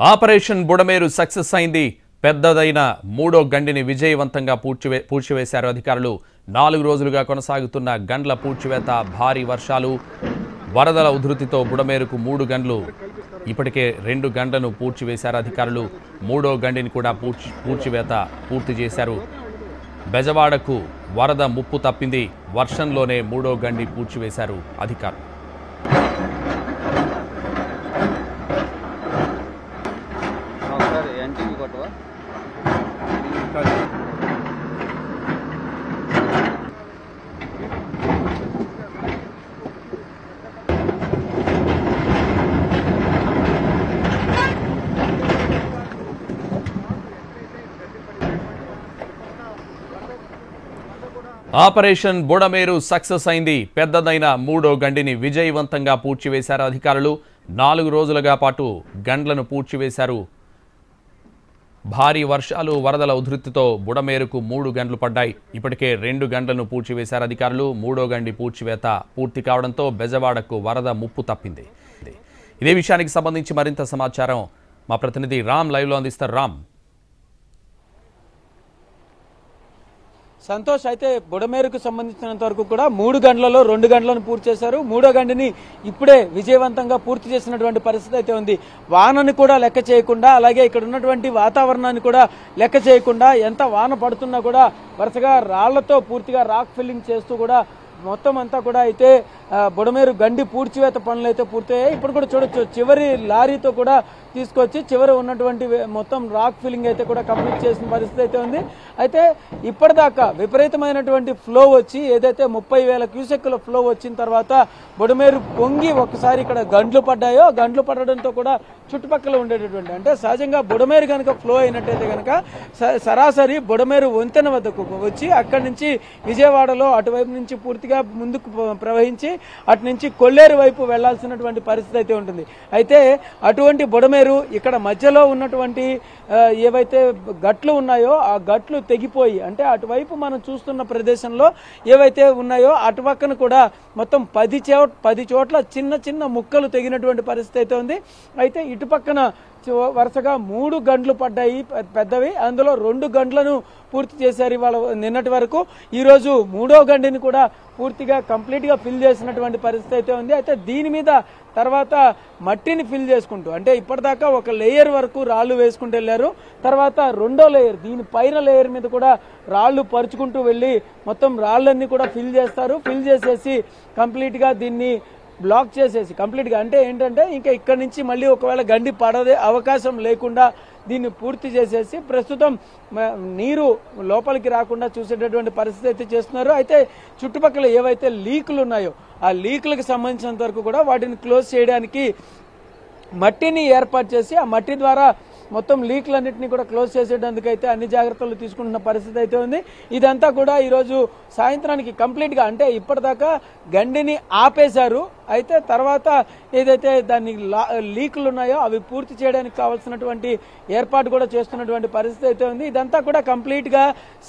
Operation Budameru success అయింది. పెద్దదైన మూడో గండిని విజయవంతంగా పూడ్చివేశారు అధికారులు. 4 రోజులుగా కొనసాగుతున్న గండ్ల పూడ్చివేత, భారీ వర్షాలు, వరదల ఉధృతితో బుడమేరుకు 3 గంటలు ఇప్పటికే 2 గంటలను పూడ్చివేశారు అధికారులు. మూడో గండిని కూడా పూడ్చివేత పూర్తి చేశారు. బెజవాడకు వరద ముప్పు తప్పింది. వర్షంలోనే మూడో గండి పూడ్చివేశారు అధికారులు. ఆపరేషన్ బుడమేరు సక్సెస్ అయింది. పెద్దదైన మూడో గండిని విజయవంతంగా పూడ్చివేశారు అధికారులు. 4 రోజులుగా పాటు గండ్లను పూడ్చివేశారు. భారీ వర్షాలు, వరదల ఉధృతితో బుడమేరుకు 3 గంటలు పడ్డాయి. ఇప్పటికే 2 గంటలను పూడ్చివేశారు అధికారులు. మూడో గండి పూడ్చివేత పూర్తి కావడంతో బెజవాడకు వరద ముప్పు తప్పింది. ఇదే విషయానికి సంబంధించి మరింత సమాచారం మా ప్రతినిధి రామ్ లైవ్లో అందిస్తారు. రామ్. సంతోష్, అయితే బుడమేరుకు సంబంధించినంత వరకు కూడా 3 గంటలలో 2 గంటలను పూర్తి చేశారు. మూడో గంటని ఇప్పుడే విజయవంతంగా పూర్తి చేసినటువంటి పరిస్థితి అయితే ఉంది. వానని కూడా లెక్క చేయకుండా, అలాగే ఇక్కడ ఉన్నటువంటి వాతావరణాన్ని కూడా లెక్క చేయకుండా, ఎంత వాన పడుతున్నా కూడా వరుసగా రాళ్లతో పూర్తిగా రాక్ ఫిల్లింగ్ చేస్తూ కూడా మొత్తం అంతా కూడా అయితే బుడమేరు గండి పూడ్చివేత పనులు అయితే పూర్తయ్యాయి. ఇప్పుడు కూడా చూడొచ్చు, చివరి లారీతో కూడా తీసుకొచ్చి చివరి ఉన్నటువంటి మొత్తం రాక్ ఫిల్లింగ్ అయితే కూడా కంప్లీట్ చేసిన పరిస్థితి అయితే ఉంది. అయితే ఇప్పటిదాకా విపరీతమైనటువంటి ఫ్లో వచ్చి ఏదైతే 30,000 క్యూసెక్కుల ఫ్లో వచ్చిన తర్వాత బుడమేరు పొంగి ఒకసారి ఇక్కడ గండ్లు పడ్డాయో, గండ్లు పడడంతో కూడా చుట్టుపక్కల ఉండేటటువంటి, అంటే సహజంగా బుడమేరు కనుక ఫ్లో అయినట్టయితే కనుక సరాసరి బుడమేరు వంతెన వద్దకు వచ్చి అక్కడి నుంచి విజయవాడలో అటువైపు నుంచి పూర్తిగా ముందుకు ప్రవహించి అటు నుంచి కొల్లేరు వైపు వెళ్లాల్సినటువంటి పరిస్థితి అయితే ఉంటుంది. అయితే అటువంటి బుడమేరు ఇక్కడ మధ్యలో ఉన్నటువంటి ఏవైతే గట్లు ఉన్నాయో ఆ గట్లు తెగిపోయి, అంటే అటువైపు మనం చూస్తున్న ప్రదేశంలో ఏవైతే ఉన్నాయో అటుపక్కన కూడా మొత్తం 10 చోట్ల చిన్న చిన్న ముక్కలు తెగినటువంటి పరిస్థితి అయితే ఉంది. అయితే ఇటుపక్కన వరుసగా 3 గంటలు పడ్డాయి పెద్దవి. అందులో 2 గంటలను పూర్తి చేశారు ఇవాళ నిన్నటి వరకు. ఈరోజు మూడో గండిని కూడా పూర్తిగా కంప్లీట్గా ఫిల్ చేసినటువంటి పరిస్థితి అయితే ఉంది. అయితే దీని మీద తర్వాత మట్టిని ఫిల్ చేసుకుంటూ, అంటే ఇప్పటిదాకా ఒక లేయర్ వరకు రాళ్లు వేసుకుంటూ వెళ్ళారు. తర్వాత రెండో లేయర్, దీని పైన లేయర్ మీద కూడా రాళ్లు పరుచుకుంటూ వెళ్ళి మొత్తం రాళ్ళన్నీ కూడా ఫిల్ చేస్తారు. ఫిల్ చేసేసి కంప్లీట్గా దీన్ని బ్లాక్ చేసేసి కంప్లీట్గా, అంటే ఏంటంటే ఇంకా ఇక్కడి నుంచి మళ్ళీ ఒకవేళ గండి పడదే అవకాశం లేకుండా దీన్ని పూర్తి చేసేసి ప్రస్తుతం నీరు లోపలికి రాకుండా చూసేటటువంటి పరిస్థితి అయితే చేస్తున్నారు. అయితే చుట్టుపక్కల ఏవైతే లీకులు ఉన్నాయో ఆ లీకులకు సంబంధించినంత వరకు కూడా వాటిని క్లోజ్ చేయడానికి మట్టిని ఏర్పాటు చేసి ఆ మట్టి ద్వారా మొత్తం లీక్లన్నింటినీ కూడా క్లోజ్ చేసేటందుకైతే అన్ని జాగ్రత్తలు తీసుకుంటున్న పరిస్థితి అయితే ఉంది. ఇదంతా కూడా ఈరోజు సాయంత్రానికి కంప్లీట్గా, అంటే ఇప్పటిదాకా గండిని ఆపేశారు. అయితే తర్వాత ఏదైతే దాన్ని లీకులు ఉన్నాయో అవి పూర్తి చేయడానికి కావాల్సినటువంటి ఏర్పాటు కూడా చేస్తున్నటువంటి పరిస్థితి అయితే ఉంది. ఇదంతా కూడా కంప్లీట్గా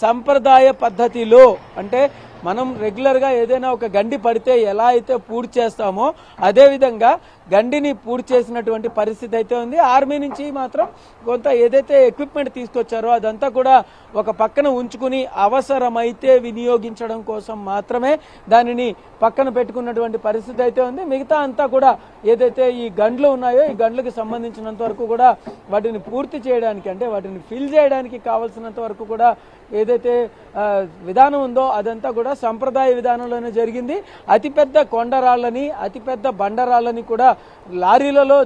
సంప్రదాయ పద్ధతిలో, అంటే మనం రెగ్యులర్గా ఏదైనా ఒక గండి పడితే ఎలా అయితే పూర్తి చేస్తామో అదేవిధంగా గండిని పూర్తి చేసినటువంటి పరిస్థితి అయితే ఉంది. ఆర్మీ నుంచి మాత్రం కొంత ఏదైతే ఎక్విప్మెంట్ తీసుకొచ్చారో అదంతా కూడా ఒక పక్కన ఉంచుకుని అవసరమైతే వినియోగించడం కోసం మాత్రమే దానిని పక్కన పెట్టుకున్నటువంటి పరిస్థితి అయితే ఉంది. మిగతా అంతా కూడా ఏదైతే ఈ గండ్లు ఉన్నాయో ఈ గండ్లకు సంబంధించినంత వరకు కూడా వాటిని పూర్తి చేయడానికి, అంటే వాటిని ఫిల్ చేయడానికి కావాల్సినంత వరకు కూడా ఏదైతే విధానం ఉందో అదంతా కూడా సంప్రదాయ విధానంలోనే జరిగింది. అతిపెద్ద కొండరాళ్ళని, అతిపెద్ద బండరాళ్ళని కూడా లారీలలో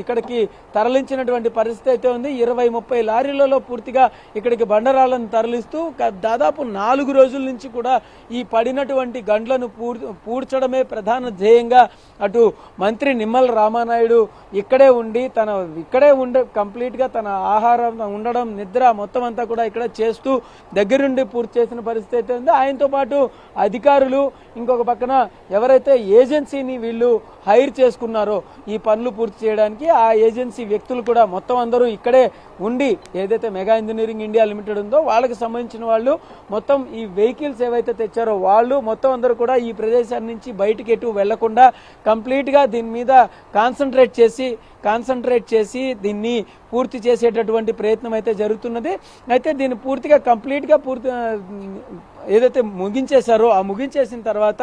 ఇక్కడికి తరలించినటువంటి పరిస్థితి అయితే ఉంది. 20-30 లారీలలో పూర్తిగా ఇక్కడికి బండరాళ్లను తరలిస్తూ దాదాపు 4 రోజుల నుంచి కూడా ఈ పడినటువంటి గండ్లను పూడ్చడమే ప్రధాన ధ్యేయంగా అటు మంత్రి నిమ్మల రామానాయుడు ఇక్కడే ఉండి కంప్లీట్గా తన ఆహారం, ఉండడం, నిద్ర మొత్తం అంతా కూడా ఇక్కడ చేస్తూ దగ్గరుండి పూర్తి చేసిన పరిస్థితి అయితే ఉంది. ఆయనతో పాటు అధికారులు, ఇంకొక పక్కన ఎవరైతే ఏజెన్సీని వీళ్ళు హైర్ చేసుకున్నారో ఈ పనులు పూర్తి చేయడానికి ఆ ఏజెన్సీ వ్యక్తులు కూడా మొత్తం అందరూ ఇక్కడే ఉండి, ఏదైతే మెగా ఇంజనీరింగ్ ఇండియా లిమిటెడ్ ఉందో వాళ్ళకి సంబంధించిన వాళ్ళు మొత్తం ఈ వెహికల్స్ ఏవైతే తెచ్చారో వాళ్ళు మొత్తం అందరూ కూడా ఈ ప్రదేశాన్ని నుంచి బయటికి ఎటు వెళ్లకుండా కాకుండా కంప్లీట్గా దీని మీద కాన్సన్ట్రేట్ చేసి దీన్ని పూర్తి చేసేటటువంటి ప్రయత్నం అయితే జరుగుతున్నది. అయితే దీన్ని పూర్తిగా కంప్లీట్గా ఏదైతే ముగించేశారో ఆ ముగించేసిన తర్వాత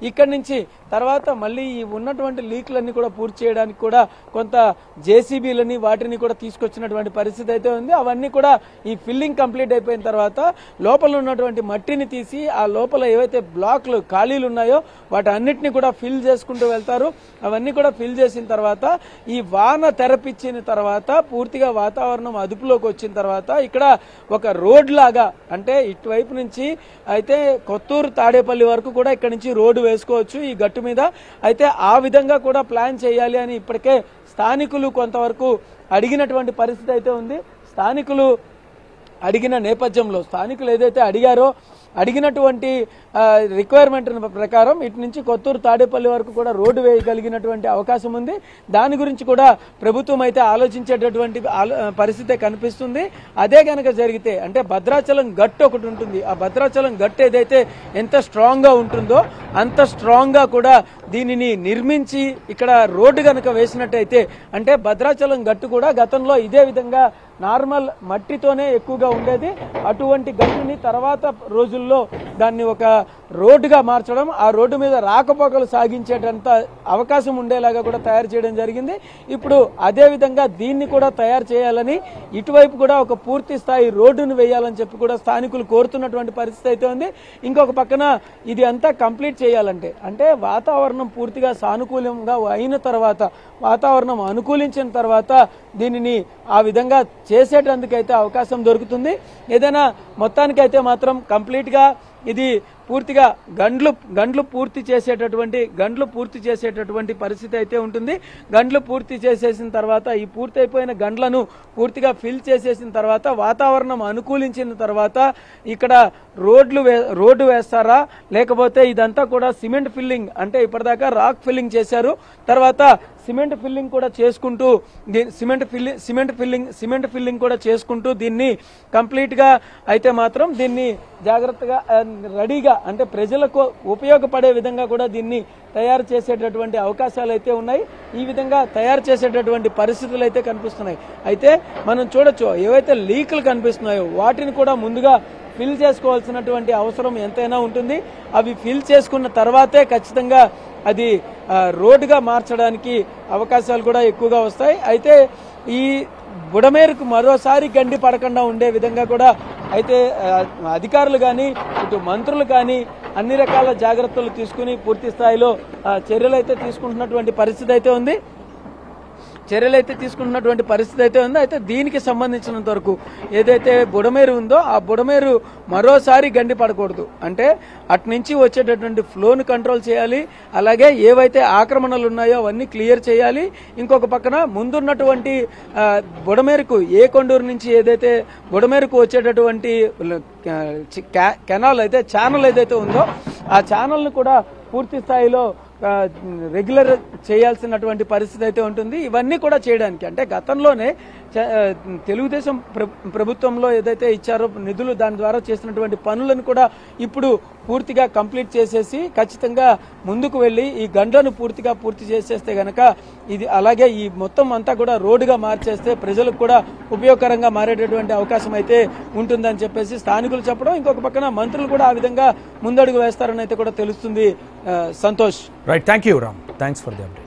ఇక్కడి నుంచి తర్వాత మళ్ళీ ఈ ఉన్నటువంటి లీక్లన్నీ కూడా పూర్తి చేయడానికి కూడా కొంత జేసీబీలని వాటిని కూడా తీసుకొచ్చినటువంటి పరిస్థితి అయితే ఉంది. అవన్నీ కూడా ఈ ఫిల్లింగ్ కంప్లీట్ అయిపోయిన తర్వాత లోపల ఉన్నటువంటి మట్టిని తీసి ఆ లోపల ఏవైతే బ్లాక్లు ఖాళీలు ఉన్నాయో వాటి అన్నిటిని కూడా ఫిల్ చేసుకుంటూ వెళ్తారు. అవన్నీ కూడా ఫిల్ చేసిన తర్వాత ఈ వాన తెరపిచ్చిన తర్వాత పూర్తిగా వాతావరణం అదుపులోకి వచ్చిన తర్వాత ఇక్కడ ఒక రోడ్ లాగా అంటే ఇటువైపు నుంచి అయితే కొత్తూరు తాడేపల్లి వరకు కూడా ఇక్కడ నుంచి రోడ్డు వేసుకోవచ్చు ఈ గట్టు మీద. అయితే ఆ విధంగా కూడా ప్లాన్ చేయాలి అని ఇప్పటికే స్థానికులు కొంతవరకు అడిగినటువంటి పరిస్థితి అయితే ఉంది. స్థానికులు అడిగిన నేపథ్యంలో స్థానికులు ఏదైతే అడిగినటువంటి రిక్వైర్మెంట్ ప్రకారం ఇటు నుంచి కొత్తూరు తాడేపల్లి వరకు కూడా రోడ్డు వేయగలిగినటువంటి అవకాశం ఉంది. దాని గురించి కూడా ప్రభుత్వం అయితే ఆలోచించేటటువంటి పరిస్థితి కనిపిస్తుంది. అదే కనుక జరిగితే అంటే భద్రాచలం గట్టు ఒకటి ఉంటుంది. ఆ భద్రాచలం గట్టు ఏదైతే ఎంత స్ట్రాంగ్ గా ఉంటుందో అంత స్ట్రాంగ్ గా కూడా దీనిని నిర్మించి ఇక్కడ రోడ్డు కనుక వేసినట్టయితే అంటే భద్రాచలం గట్టు కూడా గతంలో ఇదే విధంగా నార్మల్ మట్టితోనే ఎక్కువగా ఉండేది. అటువంటి గట్టుని తర్వాత రోజుల్లో దాన్ని ఒక రోడ్డుగా మార్చడం, ఆ రోడ్డు మీద రాకపోకలు సాగించేటంత అవకాశం ఉండేలాగా కూడా తయారు చేయడం జరిగింది. ఇప్పుడు అదే విధంగా దీన్ని కూడా తయారు చేయాలని ఇటువైపు కూడా ఒక పూర్తి స్థాయి రోడ్డును వేయాలని చెప్పి కూడా స్థానికులు కోరుతున్నటువంటి పరిస్థితి అయితే ఉంది. ఇంకొక పక్కన ఇది అంతా కంప్లీట్ చేయాలంటే అంటే వాతావరణం పూర్తిగా సానుకూలంగా అయిన తర్వాత వాతావరణం అనుకూలించిన తర్వాత దీనిని ఆ విధంగా చేసేటందుకైతే అవకాశం దొరుకుతుంది. ఏదైనా మొత్తానికైతే మాత్రం కంప్లీట్గా ఇది పూర్తిగా గండ్లు పూర్తి చేసేటటువంటి పరిస్థితి అయితే ఉంటుంది. గండ్లు పూర్తి చేసేసిన తర్వాత ఈ పూర్తయిపోయిన గండ్లను పూర్తిగా ఫిల్ చేసేసిన తర్వాత వాతావరణం అనుకూలించిన తర్వాత ఇక్కడ రోడ్డు వేస్తారా లేకపోతే ఇదంతా కూడా సిమెంట్ ఫిల్లింగ్ అంటే ఇప్పటిదాకా రాక్ ఫిల్లింగ్ చేశారు. తర్వాత సిమెంట్ ఫిల్లింగ్ కూడా చేసుకుంటూ సిమెంట్ ఫిల్లింగ్ కూడా చేసుకుంటూ దీన్ని కంప్లీట్ గా అయితే మాత్రం దీన్ని జాగ్రత్తగా రెడీగా అంటే ప్రజలకు ఉపయోగపడే విధంగా కూడా దీన్ని తయారు చేసేటటువంటి అవకాశాలు అయితే ఉన్నాయి. ఈ విధంగా తయారు చేసేటటువంటి పరిస్థితులు అయితే కనిపిస్తున్నాయి. అయితే మనం చూడొచ్చు ఏవైతే లీకులు కనిపిస్తున్నాయో వాటిని కూడా ముందుగా ఫిల్ చేసుకోవాల్సినటువంటి అవసరం ఎంతైనా ఉంటుంది. అవి ఫిల్ చేసుకున్న తర్వాతే ఖచ్చితంగా అది రోడ్డుగా మార్చడానికి అవకాశాలు కూడా ఎక్కువగా వస్తాయి. అయితే ఈ బుడమేరుకు మరోసారి గండి పడకుండా ఉండే విధంగా కూడా అయితే అధికారులు కానీ ఇటు మంత్రులు కానీ అన్ని రకాల జాగ్రత్తలు తీసుకుని పూర్తి స్థాయిలో చర్యలు అయితే తీసుకుంటున్నటువంటి పరిస్థితి అయితే ఉంది. అయితే దీనికి సంబంధించినంత వరకు ఏదైతే బుడమేరు ఉందో ఆ బుడమేరు మరోసారి గండి పడకూడదు. అంటే అటు నుంచి వచ్చేటటువంటి ఫ్లోను కంట్రోల్ చేయాలి. అలాగే ఏవైతే ఆక్రమణలు ఉన్నాయో అవన్నీ క్లియర్ చేయాలి. ఇంకొక పక్కన ముందున్నటువంటి బుడమేరుకు ఏ కొండూరు నుంచి ఏదైతే బుడమేరుకు వచ్చేటటువంటి ఛానల్ ఏదైతే ఉందో ఆ ఛానల్ను కూడా పూర్తి స్థాయిలో రెగ్యులర్ చేయాల్సినటువంటి పరిస్థితి అయితే ఉంటుంది. ఇవన్నీ కూడా చేయడానికి అంటే గతంలోనే తెలుగుదేశం ప్రభుత్వంలో ఏదైతే ఇచ్చారో నిధులు దాని ద్వారా చేసినటువంటి పనులను కూడా ఇప్పుడు పూర్తిగా కంప్లీట్ చేసేసి ఖచ్చితంగా ముందుకు వెళ్లి ఈ గండ్లను పూర్తి చేసేస్తే గనక ఇది అలాగే ఈ మొత్తం అంతా కూడా రోడ్డుగా మార్చేస్తే ప్రజలకు కూడా ఉపయోగకరంగా మారేటటువంటి అవకాశం అయితే ఉంటుందని చెప్పేసి స్థానికులు చెప్పడం, ఇంకొక పక్కన మంత్రులు కూడా ఆ విధంగా ముందడుగు వేస్తారని అయితే కూడా తెలుస్తుంది. Santosh. Right, thank you Ram, thanks for the update.